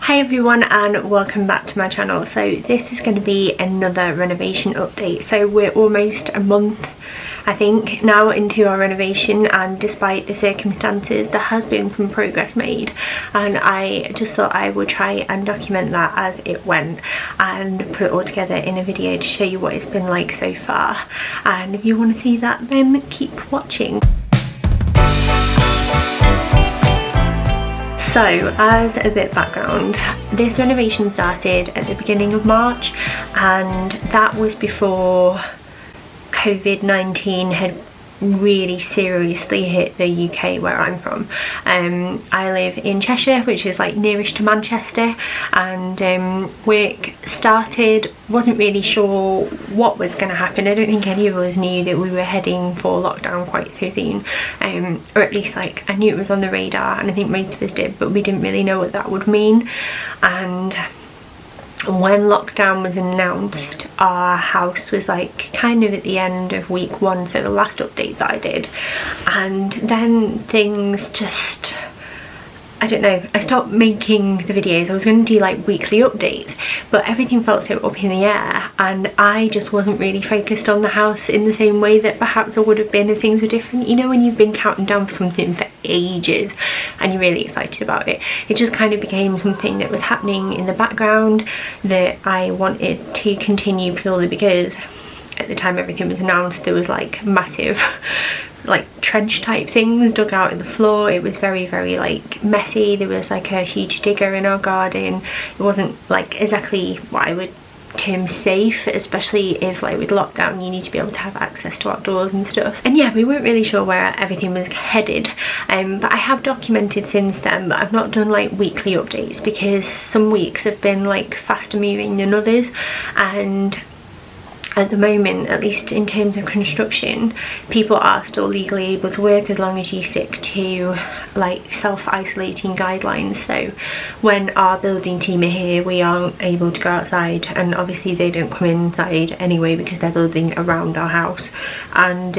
Hi everyone and welcome back to my channel. So this is going to be another renovation update. So we're almost a month, I think, now into our renovation, and despite the circumstances there has been some progress made, and I just thought I would try and document that as it went and put it all together in a video to show you what it's been like so far. And if you want to see that, then keep watching. So, as a bit of background, this renovation started at the beginning of March, and that was before COVID-19 had really seriously hit the UK where I'm from. I live in Cheshire, which is like nearest to Manchester, and work started. Wasn't really sure what was going to happen. I don't think any of us knew that we were heading for lockdown quite so soon, or at least like I knew it was on the radar, and I think most of us did, but we didn't really know what that would mean. And when lockdown was announced, our house was like kind of at the end of week one, so the last update that I did, and then things just, I don't know, I stopped making the videos. I was going to do like weekly updates, but everything felt so up in the air, and I just wasn't really focused on the house in the same way that perhaps I would have been if things were different. You know, when you've been counting down for something for ages and you're really excited about it, it just kind of became something that was happening in the background that I wanted to continue, purely because at the time everything was announced there was like massive like trench type things dug out in the floor. It was very like messy. There was like a huge digger in our garden. It wasn't like exactly what I would term safe, especially if like with lockdown you need to be able to have access to outdoors and stuff. And yeah, we weren't really sure where everything was headed, but I have documented since then, but I've not done like weekly updates because some weeks have been like faster moving than others, and at the moment, at least in terms of construction, people are still legally able to work as long as you stick to like self-isolating guidelines. So when our building team are here, we aren't able to go outside, and obviously they don't come inside anyway because they're building around our house, and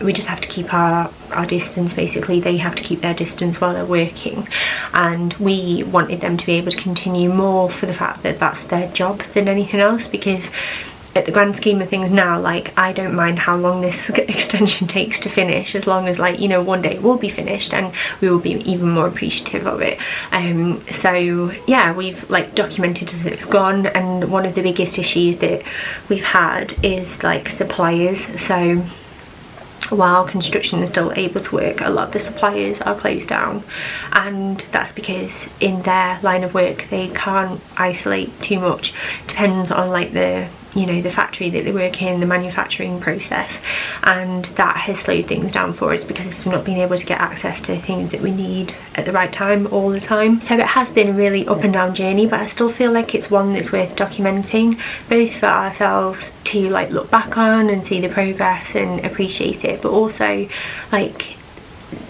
we just have to keep our distance. Basically they have to keep their distance while they're working, and we wanted them to be able to continue more for the fact that that's their job than anything else, because at the grand scheme of things now, like, I don't mind how long this extension takes to finish, as long as, like, you know, one day it will be finished and we will be even more appreciative of it. So yeah, we've like documented as it's gone, and one of the biggest issues that we've had is like suppliers. So while construction is still able to work, a lot of the suppliers are closed down, and that's because in their line of work they can't isolate too much. Depends on like the, you know, the factory that they work in, the manufacturing process, and that has slowed things down for us because we've not been able to get access to things that we need at the right time all the time. So it has been a really up and down journey, but I still feel like it's one that's worth documenting, both for ourselves to like look back on and see the progress and appreciate it, but also like,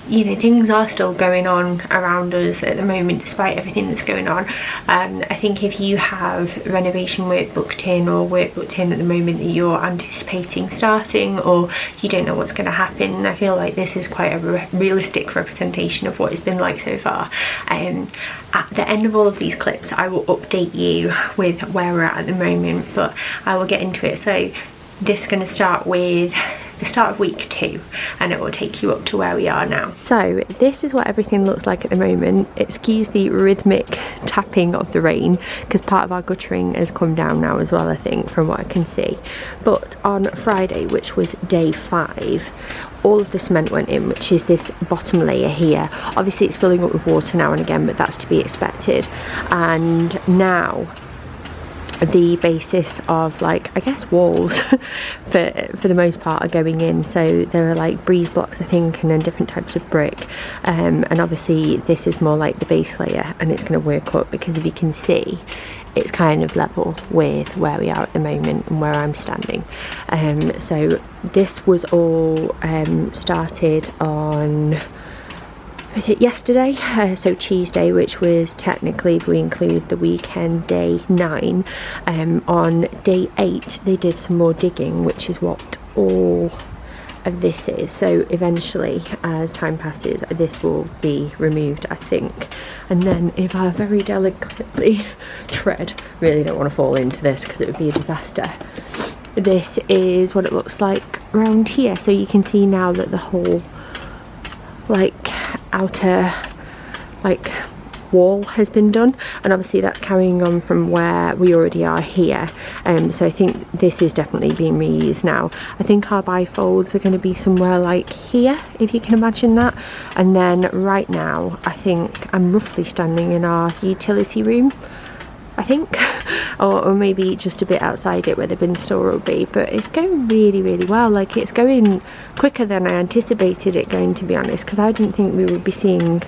you know, things are still going on around us at the moment despite everything that's going on. And I think if you have renovation work booked in, or work booked in at the moment that you're anticipating starting, or you don't know what's going to happen, I feel like this is quite a realistic representation of what it's been like so far. At the end of all of these clips I will update you with where we're at the moment, but I will get into it. So this is going to start with the start of week 2, and it will take you up to where we are now. So this is what everything looks like at the moment. Excuse the rhythmic tapping of the rain, because part of our guttering has come down now as well, I think, from what I can see. But on Friday, which was day 5, all of the cement went in, which is this bottom layer here. Obviously it's filling up with water now and again, but that's to be expected. And now the basis of like, I guess, walls for the most part are going in. So there are like breeze blocks, I think, and then different types of brick, and obviously this is more like the base layer, and it's going to work up because if you can see, it's kind of level with where we are at the moment and where I'm standing. So this was all started on, was it yesterday? So Tuesday, which was technically, if we include the weekend, day 9. On day 8 they did some more digging, which is what all of this is. So eventually, as time passes, this will be removed, I think. And then if I very delicately tread, really don't want to fall into this because it would be a disaster. This is what it looks like around here. So you can see now that the whole like outer like wall has been done, and obviously that's carrying on from where we already are here. So I think this is definitely being reused now. I think our bifolds are going to be somewhere like here, if you can imagine that. And then right now I think I'm roughly standing in our utility room, I think, or maybe just a bit outside it where the bin store will be. But it's going really, really well. Like, it's going quicker than I anticipated it going, to be honest, because I didn't think we would be seeing,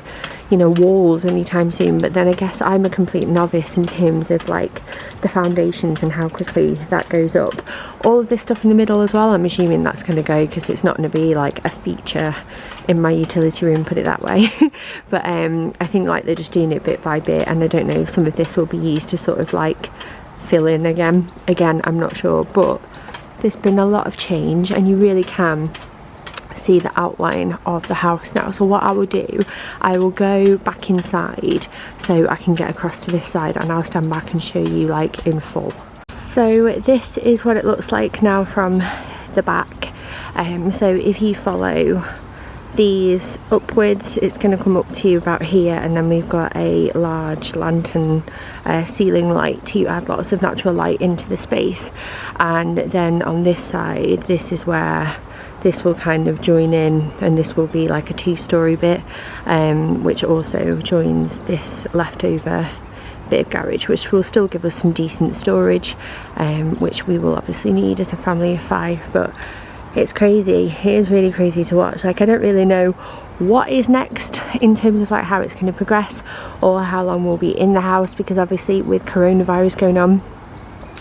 you know, walls anytime soon. But then I guess I'm a complete novice in terms of like the foundations and how quickly that goes up. All of this stuff in the middle as well, I'm assuming that's going to go, because it's not going to be like a feature in my utility room, put it that way. But I think like they're just doing it bit by bit, and I don't know if some of this will be used to sort of like fill in again, I'm not sure. But there's been a lot of change, and you really can see the outline of the house now. So what I will do, I will go back inside so I can get across to this side, and I'll stand back and show you like in full. So this is what it looks like now from the back. So if you follow these upwards, it's going to come up to about here, and then we've got a large lantern ceiling light to add lots of natural light into the space. And then on this side, this is where this will kind of join in, and this will be like a two-story bit, which also joins this leftover bit of garage, which will still give us some decent storage, which we will obviously need as a family of 5. But it's crazy, it is really crazy to watch. Like, I don't really know what is next in terms of like how it's going to progress, or how long we'll be in the house, because obviously with coronavirus going on,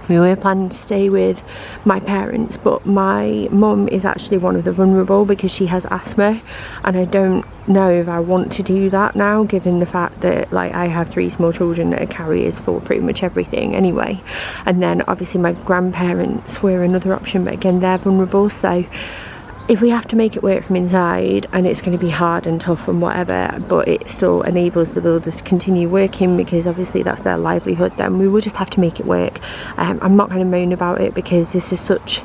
we were planning to stay with my parents, but my mum is actually one of the vulnerable because she has asthma, and I don't know if I want to do that now, given the fact that like I have 3 small children that are carriers for pretty much everything anyway. And then obviously my grandparents were another option, but again, they're vulnerable. So if we have to make it work from inside, and it's going to be hard and tough and whatever, but it still enables the builders to continue working, because obviously that's their livelihood, then we will just have to make it work. I'm not going to moan about it, because this is such,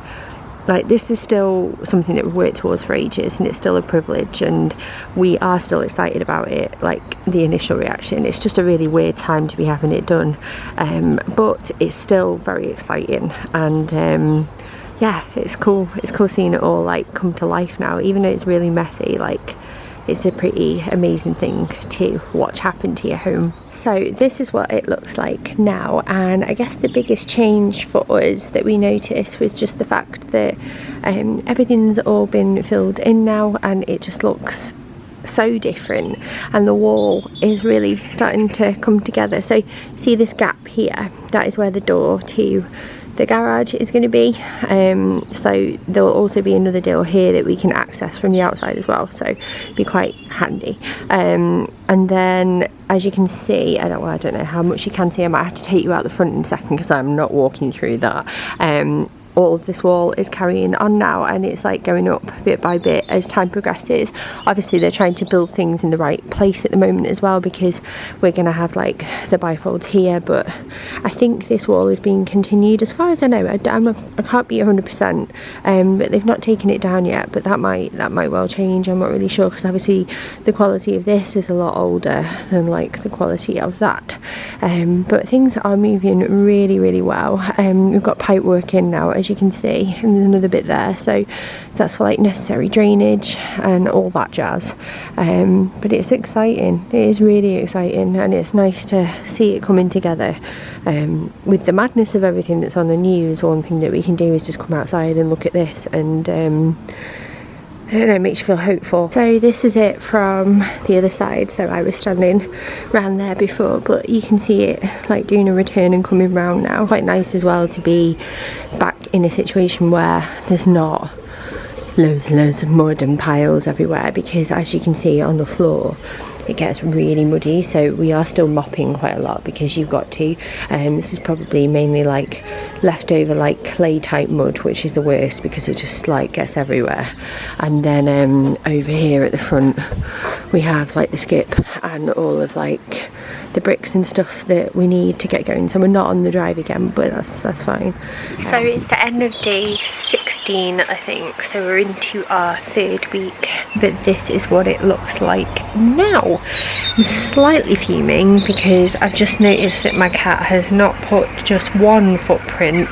like, this is still something that we've worked towards for ages, and it's still a privilege, and we are still excited about it. Like, the initial reaction, it's just a really weird time to be having it done, but it's still very exciting. And yeah, it's cool seeing it all like come to life now, even though it's really messy. Like, it's a pretty amazing thing to watch happen to your home. So this is what it looks like now, and I guess the biggest change for us that we noticed was just the fact that everything's all been filled in now, and it just looks so different, and the wall is really starting to come together. So see this gap here, that is where the door to the garage is going to be, so there will also be another door here that we can access from the outside as well, so be quite handy. And then as you can see, I don't know how much you can see, I might have to take you out the front in a second because I'm not walking through that. All of this wall is carrying on now, and it's like going up bit by bit as time progresses. Obviously they're trying to build things in the right place at the moment as well, because we're going to have like the bifolds here, but I think this wall is being continued as far as I know. I can't be 100%, but they've not taken it down yet, but that might well change. I'm not really sure, because obviously the quality of this is a lot older than like the quality of that, but things are moving really, really well. We've got pipe work in now, as you can see, and there's another bit there, so that's for like necessary drainage and all that jazz. But it's exciting, it is really exciting, and it's nice to see it coming together. With the madness of everything that's on the news, one thing that we can do is just come outside and look at this, and I don't know, it makes you feel hopeful. So this is it from the other side. So I was standing around there before, but you can see it like doing a return and coming round now. Quite nice as well to be back in a situation where there's not loads and loads of mud and piles everywhere, because as you can see on the floor, it gets really muddy, so we are still mopping quite a lot because you've got to. This is probably mainly like leftover like clay type mud, which is the worst because it just like gets everywhere. And then over here at the front we have like the skip and all of like the bricks and stuff that we need to get going, so we're not on the drive again, but that's fine. So it's the end of day 16, I think, so we're into our 3rd week, but this is what it looks like now. I'm slightly fuming because I've just noticed that my cat has not put just one footprint,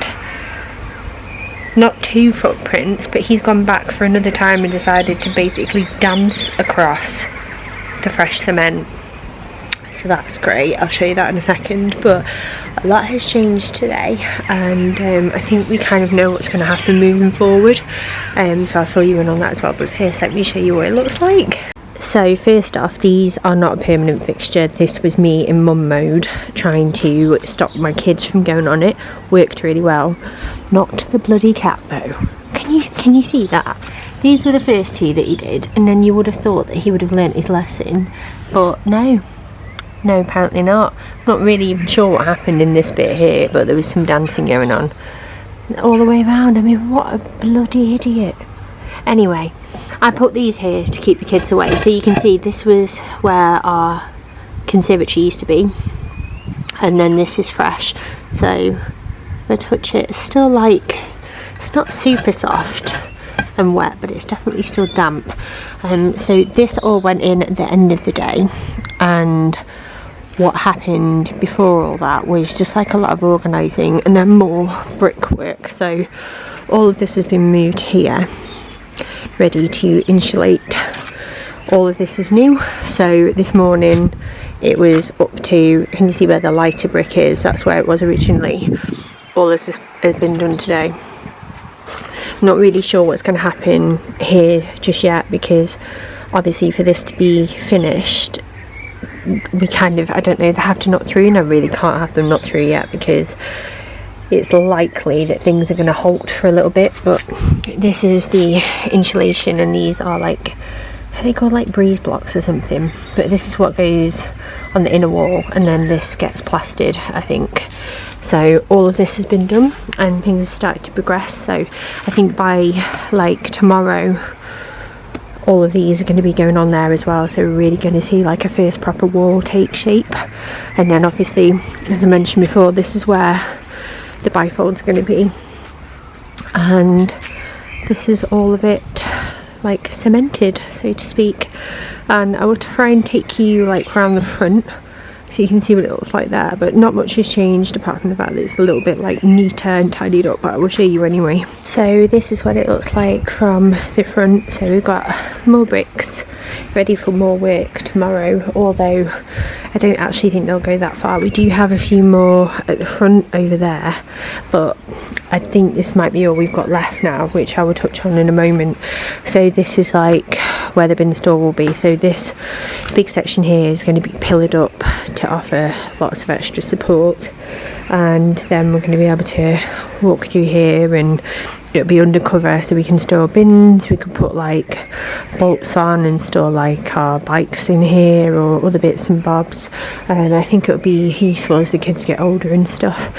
not 2 footprints, but he's gone back for another time and decided to basically dance across the fresh cement. So that's great, I'll show you that in a second, but a lot has changed today, and I think we kind of know what's going to happen moving forward, so I'll fill you in on that as well. But first let me show you what it looks like. So first off, these are not a permanent fixture. This was me in mum mode trying to stop my kids from going on it. Worked really well. Not the bloody cat though. Can you see that? These were the first 2 that he did, and then you would have thought that he would have learnt his lesson, but no, apparently not. Not really even sure what happened in this bit here, but there was some dancing going on all the way around. I mean, what a bloody idiot. Anyway, I put these here to keep the kids away, so you can see this was where our conservatory used to be, and then this is fresh, so if I touch it, it's still like, it's not super soft and wet, but it's definitely still damp. So this all went in at the end of the day, and what happened before all that was just like a lot of organising and then more brickwork. So all of this has been moved here, ready to insulate. All of this is new, so this morning it was up to, can you see where the lighter brick is? That's where it was originally. All this has been done today. Not really sure what's going to happen here just yet, because obviously for this to be finished we kind of, I don't know, they have to knock through, and I really can't have them knock through yet because it's likely that things are going to halt for a little bit. But this is the insulation, and these are like, are they called like breeze blocks or something? But this is what goes on the inner wall, and then this gets plastered, I think. So all of this has been done and things have started to progress, so I think by like tomorrow all of these are going to be going on there as well, so we're really going to see like a first proper wall take shape. And then obviously, as I mentioned before, this is where the bifold's going to be, and this is all of it like cemented, so to speak. And I will try and take you like around the front so you can see what it looks like there, but not much has changed apart from the fact that it's a little bit like neater and tidied up, but I will show you anyway. So this is what it looks like from the front. So we've got more bricks ready for more work tomorrow, although I don't actually think they'll go that far. We do have a few more at the front over there, but I think this might be all we've got left now, which I will touch on in a moment. So this is like where the bin store will be. So this big section here is going to be pillared up to offer lots of extra support, and then we're going to be able to walk through here, and it'll be undercover so we can store bins. We can put like bolts on and store like our bikes in here or other bits and bobs, and I think it'll be useful as the kids get older and stuff.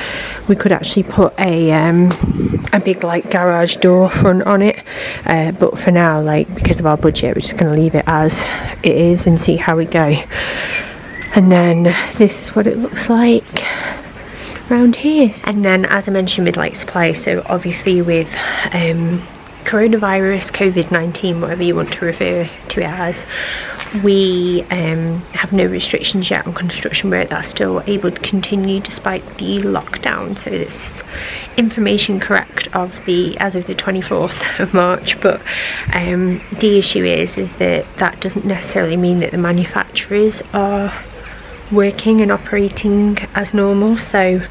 We could actually put a big like garage door front on it, but for now, like because of our budget, we're just going to leave it as it is and see how we go. And then this is what it looks like around here. And then, as I mentioned, with like supply, so obviously with coronavirus, COVID-19, whatever you want to refer to it as, we have no restrictions yet on construction work. That's still able to continue despite the lockdown. So this information correct of the as of the 24th of March, but the issue is that doesn't necessarily mean that the manufacturers are working and operating as normal. So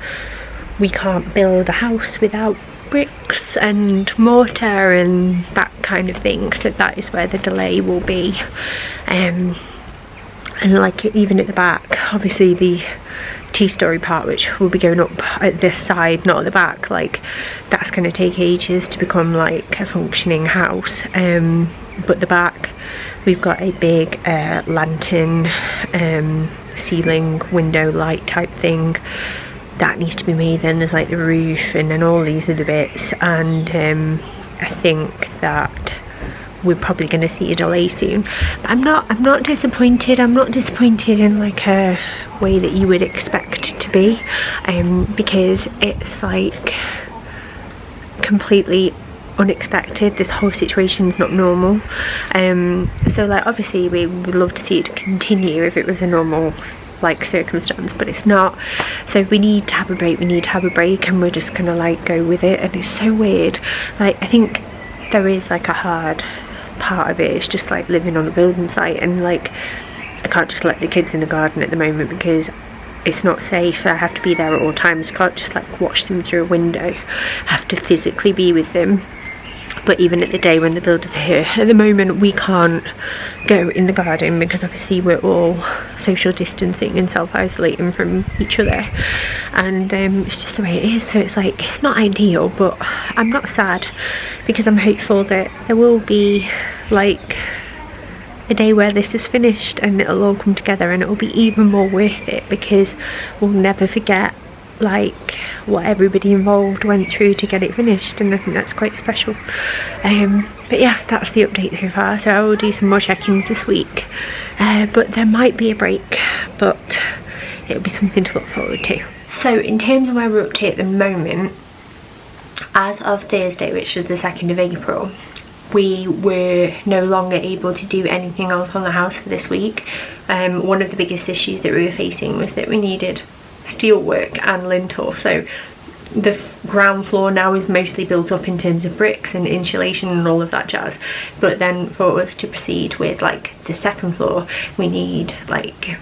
we can't build a house without bricks and mortar and that kind of thing, so that is where the delay will be. And like even at the back, obviously the two-story part, which will be going up at this side, not at the back. Like, that's going to take ages to become like a functioning house. But the back, we've got a big lantern ceiling window light type thing that needs to be made. Then there's like the roof and then all these other bits, and I think that we're probably going to see a delay soon. But I'm not disappointed. I'm not disappointed in like a way that you would expect to be, because it's like completely unexpected. This whole situation's not normal. So like obviously we would love to see it continue if it was a normal like circumstance, but it's not. So we need to have a break, and we're just gonna like go with it. And it's so weird, like I think there is like a hard part of it. It's just like living on a building site, and like I can't just let the kids in the garden at the moment because it's not safe. I have to be there at all times. Can't just like watch them through a window. I have to physically be with them. But even at the day when the builders are here, at the moment we can't go in the garden because obviously we're all social distancing and self-isolating from each other, and it's just the way it is. So it's like, it's not ideal, but I'm not sad because I'm hopeful that there will be like a day where this is finished and it'll all come together, and it'll be even more worth it because we'll never forget like what everybody involved went through to get it finished, and I think that's quite special. But yeah, that's the update so far. So I will do some more check-ins this week, but there might be a break, but it'll be something to look forward to. So in terms of where we're up to at the moment, as of Thursday, which is the 2nd of April, we were no longer able to do anything else on the house for this week. One of the biggest issues that we were facing was that we needed steelwork and lintel. So the ground floor now is mostly built up in terms of bricks and insulation and all of that jazz, but then for us to proceed with like the second floor, we need like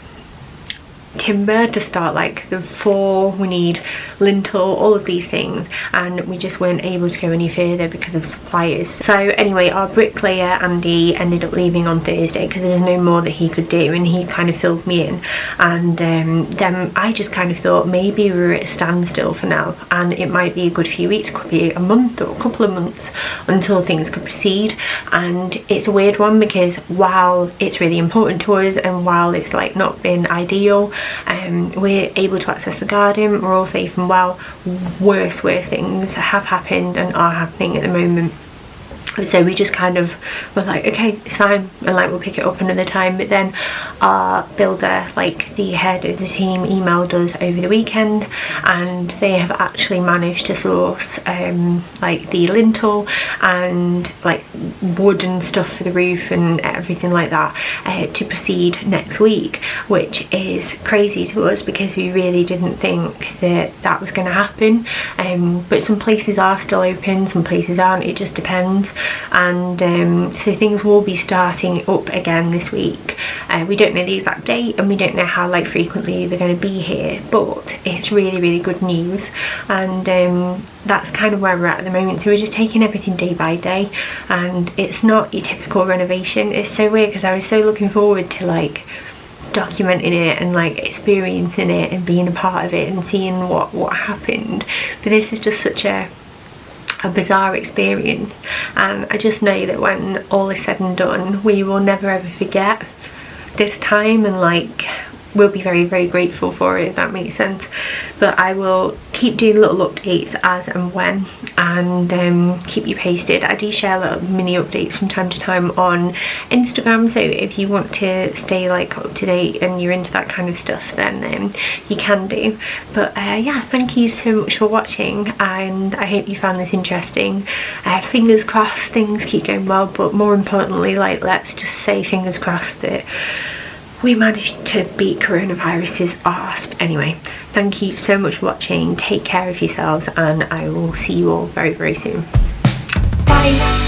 timber to start like the floor, we need lintel, all of these things, and we just weren't able to go any further because of suppliers. So anyway, our bricklayer Andy ended up leaving on Thursday because there was no more that he could do, and he kind of filled me in, and then I just kind of thought maybe we were at a standstill for now, and it might be a good few weeks, could be a month or a couple of months until things could proceed. And it's a weird one because while it's really important to us and while it's like not been ideal, we're able to access the garden, we're all safe and well. Worse things have happened and are happening at the moment. So we just kind of were like, okay, it's fine, and like we'll pick it up another time. But then our builder, like the head of the team, emailed us over the weekend, and they have actually managed to source like the lintel and like wood and stuff for the roof and everything like that to proceed next week, which is crazy to us because we really didn't think that that was going to happen. But some places are still open, some places aren't, it just depends. And so things will be starting up again this week. We don't know the exact date, and we don't know how like frequently they're going to be here, but it's really good news. And that's kind of where we're at the moment. So we're just taking everything day by day, and it's not your typical renovation. It's so weird because I was so looking forward to like documenting it and like experiencing it and being a part of it and seeing what happened, but this is just such a bizarre experience. And I just know that when all is said and done, we will never ever forget this time, and like we'll be very grateful for it, if that makes sense. But I will keep doing little updates as and when, and keep you posted. I do share little mini updates from time to time on Instagram, so if you want to stay like up to date and you're into that kind of stuff, then you can do. But yeah, thank you so much for watching, and I hope you found this interesting. Fingers crossed things keep going well, but more importantly, like let's just say fingers crossed that we managed to beat coronavirus's arse. Anyway, thank you so much for watching. Take care of yourselves, and I will see you all very soon. Bye.